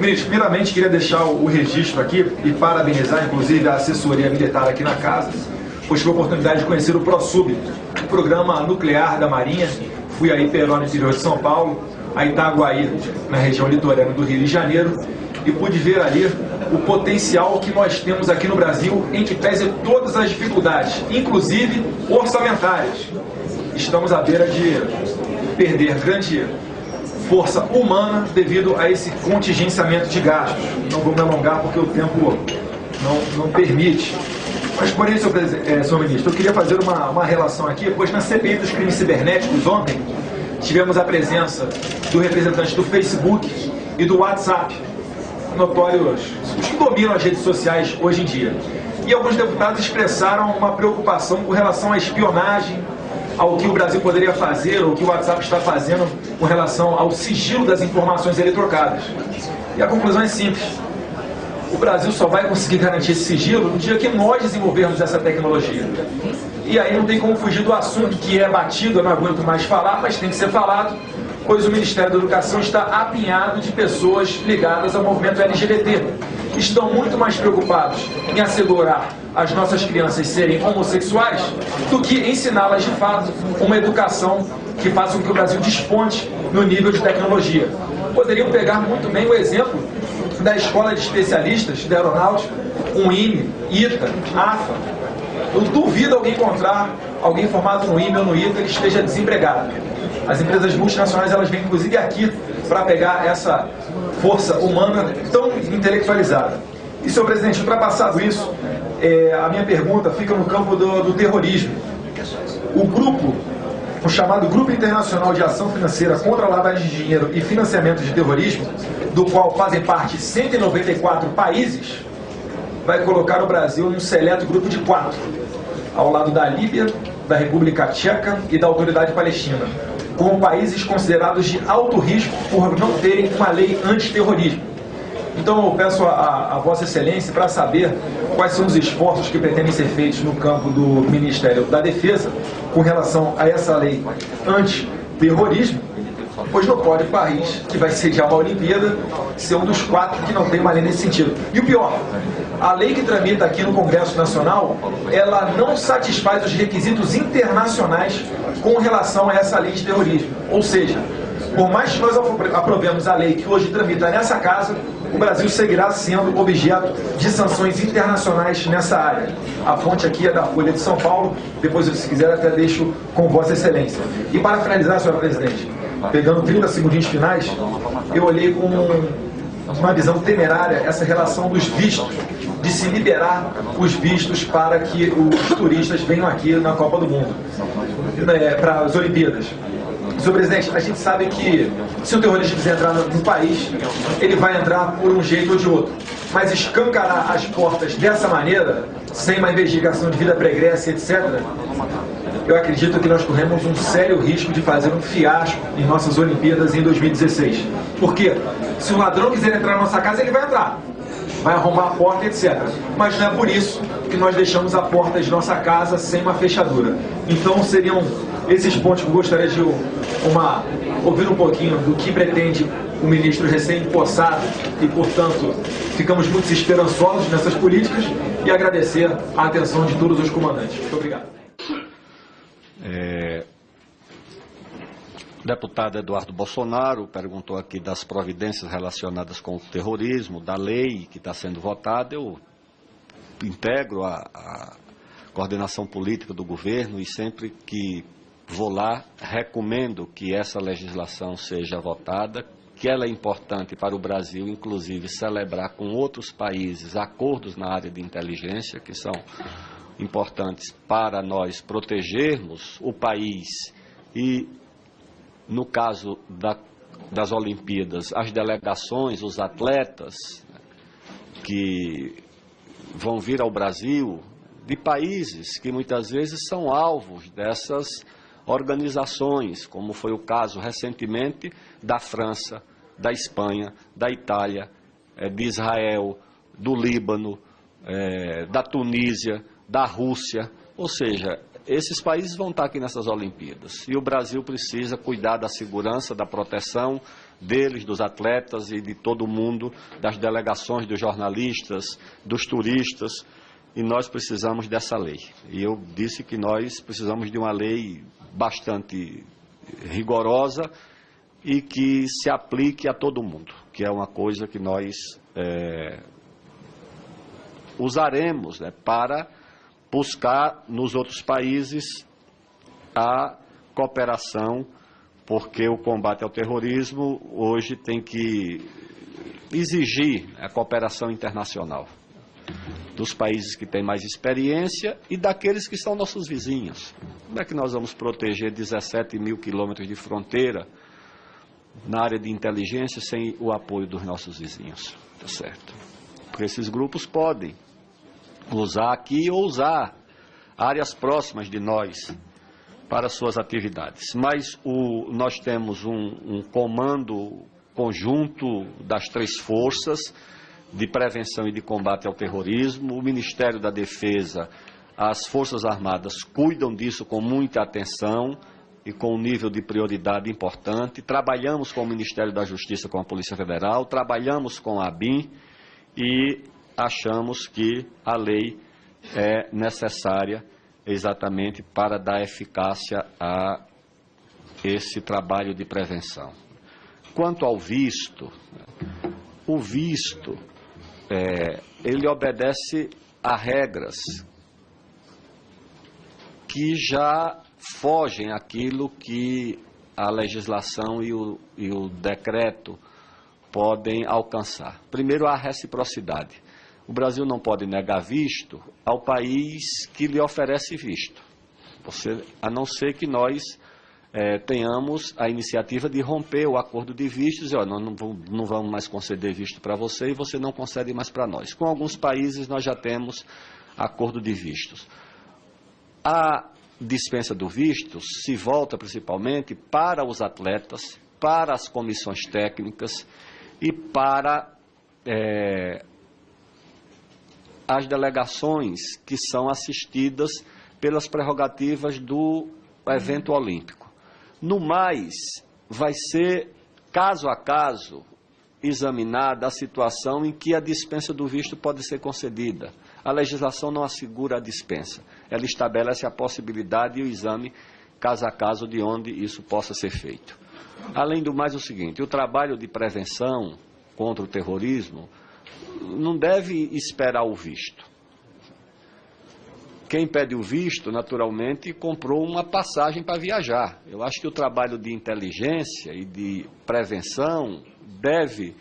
Ministro, primeiramente queria deixar o registro aqui e parabenizar, inclusive, a assessoria militar aqui na casa, pois tive a oportunidade de conhecer o ProSub, o programa nuclear da Marinha. Fui a Iperó, no interior de São Paulo, a Itaguaí, na região litorânea do Rio de Janeiro, e pude ver ali o potencial que nós temos aqui no Brasil, em que pese todas as dificuldades, inclusive orçamentárias. Estamos à beira de perder grande força humana devido a esse contingenciamento de gastos. Não vou me alongar porque o tempo não permite. Mas, porém, senhor ministro, eu queria fazer uma relação aqui, pois na CPI dos crimes cibernéticos ontem tivemos a presença do representante do Facebook e do WhatsApp, notórios, os que dominam as redes sociais hoje em dia. E alguns deputados expressaram uma preocupação com relação à espionagem, ao que o Brasil poderia fazer, ou o que o WhatsApp está fazendo com relação ao sigilo das informações eletrocadas. E a conclusão é simples. O Brasil só vai conseguir garantir esse sigilo no dia que nós desenvolvermos essa tecnologia. E aí não tem como fugir do assunto que é batido, eu não aguento mais falar, mas tem que ser falado, pois o Ministério da Educação está apinhado de pessoas ligadas ao movimento LGBT. Estão muito mais preocupados em assegurar as nossas crianças serem homossexuais do que ensiná-las de fato uma educação que faça com que o Brasil desponte no nível de tecnologia. Poderiam pegar muito bem o exemplo da Escola de Especialistas da Aeronáutica, UNIME, ITA, AFA. Eu duvido alguém encontrar alguém formado no IME ou no ITA que esteja desempregado. As empresas multinacionais, elas vêm inclusive aqui para pegar essa força humana tão intelectualizada. E, senhor presidente, ultrapassado isso, a minha pergunta fica no campo do terrorismo. O chamado Grupo Internacional de Ação Financeira contra a Lavagem de Dinheiro e Financiamento de Terrorismo, do qual fazem parte 194 países, vai colocar o Brasil num seleto grupo de 4, ao lado da Líbia, da República Tcheca e da Autoridade Palestina, como países considerados de alto risco por não terem uma lei antiterrorismo. Então eu peço a Vossa Excelência para saber quais são os esforços que pretendem ser feitos no campo do Ministério da Defesa com relação a essa lei antiterrorismo, pois não pode o país que vai sediar uma Olimpíada ser um dos 4 que não tem uma lei nesse sentido. E o pior, a lei que tramita aqui no Congresso Nacional, ela não satisfaz os requisitos internacionais com relação a essa lei de terrorismo. Ou seja, por mais que nós aprovemos a lei que hoje tramita nessa casa, o Brasil seguirá sendo objeto de sanções internacionais nessa área. A fonte aqui é da Folha de São Paulo, depois, se quiser, até deixo com Vossa Excelência. E para finalizar, senhora presidente, pegando 30 segundinhos finais, eu olhei com uma visão temerária essa relação dos vistos, de se liberar os vistos para que os turistas venham aqui na Copa do Mundo, para as Olimpíadas. Senhor presidente, a gente sabe que se o terrorista quiser entrar no país, ele vai entrar por um jeito ou de outro. Mas escancarar as portas dessa maneira, sem uma investigação de vida pregressa, etc., eu acredito que nós corremos um sério risco de fazer um fiasco em nossas Olimpíadas em 2016. Porque se o ladrão quiser entrar na nossa casa, ele vai entrar. Vai arrombar a porta, etc. Mas não é por isso que nós deixamos a porta de nossa casa sem uma fechadura. Então seriam esses pontos que eu gostaria de ouvir um pouquinho do que pretende o ministro recém-empossado e, portanto, ficamos muito esperançosos nessas políticas e agradecer a atenção de todos os comandantes. Muito obrigado. O deputado Eduardo Bolsonaro perguntou aqui das providências relacionadas com o terrorismo, da lei que está sendo votada. Eu integro a coordenação política do governo e sempre que vou lá, recomendo que essa legislação seja votada, que ela é importante para o Brasil, inclusive, celebrar com outros países acordos na área de inteligência, que são importantes para nós protegermos o país e, no caso das Olimpíadas, as delegações, os atletas que vão vir ao Brasil de países que muitas vezes são alvos dessas organizações, como foi o caso recentemente da França, da Espanha, da Itália, de Israel, do Líbano, da Tunísia, da Rússia. Ou seja, esses países vão estar aqui nessas Olimpíadas e o Brasil precisa cuidar da segurança, da proteção deles, dos atletas e de todo mundo, das delegações, dos jornalistas, dos turistas, e nós precisamos dessa lei. E eu disse que nós precisamos de uma lei bastante rigorosa e que se aplique a todo mundo, que é uma coisa que nós usaremos, né, para buscar nos outros países a cooperação, porque o combate ao terrorismo hoje tem que exigir a cooperação internacional dos países que têm mais experiência e daqueles que são nossos vizinhos. Como é que nós vamos proteger 17 mil quilômetros de fronteira na área de inteligência sem o apoio dos nossos vizinhos? Tá certo? Porque esses grupos podem usar aqui ou usar áreas próximas de nós para suas atividades. Mas nós temos um comando conjunto das 3 forças de prevenção e de combate ao terrorismo. O Ministério da Defesa, as Forças Armadas cuidam disso com muita atenção e com um nível de prioridade importante. Trabalhamos com o Ministério da Justiça, com a Polícia Federal, trabalhamos com a ABIN e achamos que a lei é necessária exatamente para dar eficácia a esse trabalho de prevenção. Quanto ao visto, o visto, ele obedece a regras que já fogem àquilo que a legislação e o decreto podem alcançar. Primeiro, a reciprocidade. O Brasil não pode negar visto ao país que lhe oferece visto, a não ser que nós tenhamos a iniciativa de romper o acordo de vistos e nós não vamos mais conceder visto para você e você não concede mais para nós. Com alguns países nós já temos acordo de vistos. A dispensa do visto se volta principalmente para os atletas, para as comissões técnicas e para as delegações que são assistidas pelas prerrogativas do evento olímpico. No mais, vai ser, caso a caso, examinada a situação em que a dispensa do visto pode ser concedida. A legislação não assegura a dispensa. Ela estabelece a possibilidade e o exame, caso a caso, de onde isso possa ser feito. Além do mais, o seguinte, o trabalho de prevenção contra o terrorismo não deve esperar o visto. Quem pede o visto, naturalmente, comprou uma passagem para viajar. Eu acho que o trabalho de inteligência e de prevenção deve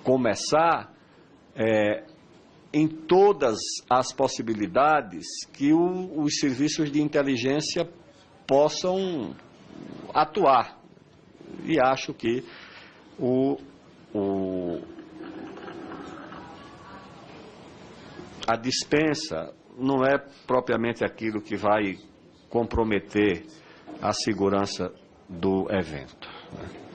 começar em todas as possibilidades que os serviços de inteligência possam atuar. E acho que a dispensa não é propriamente aquilo que vai comprometer a segurança do evento, né?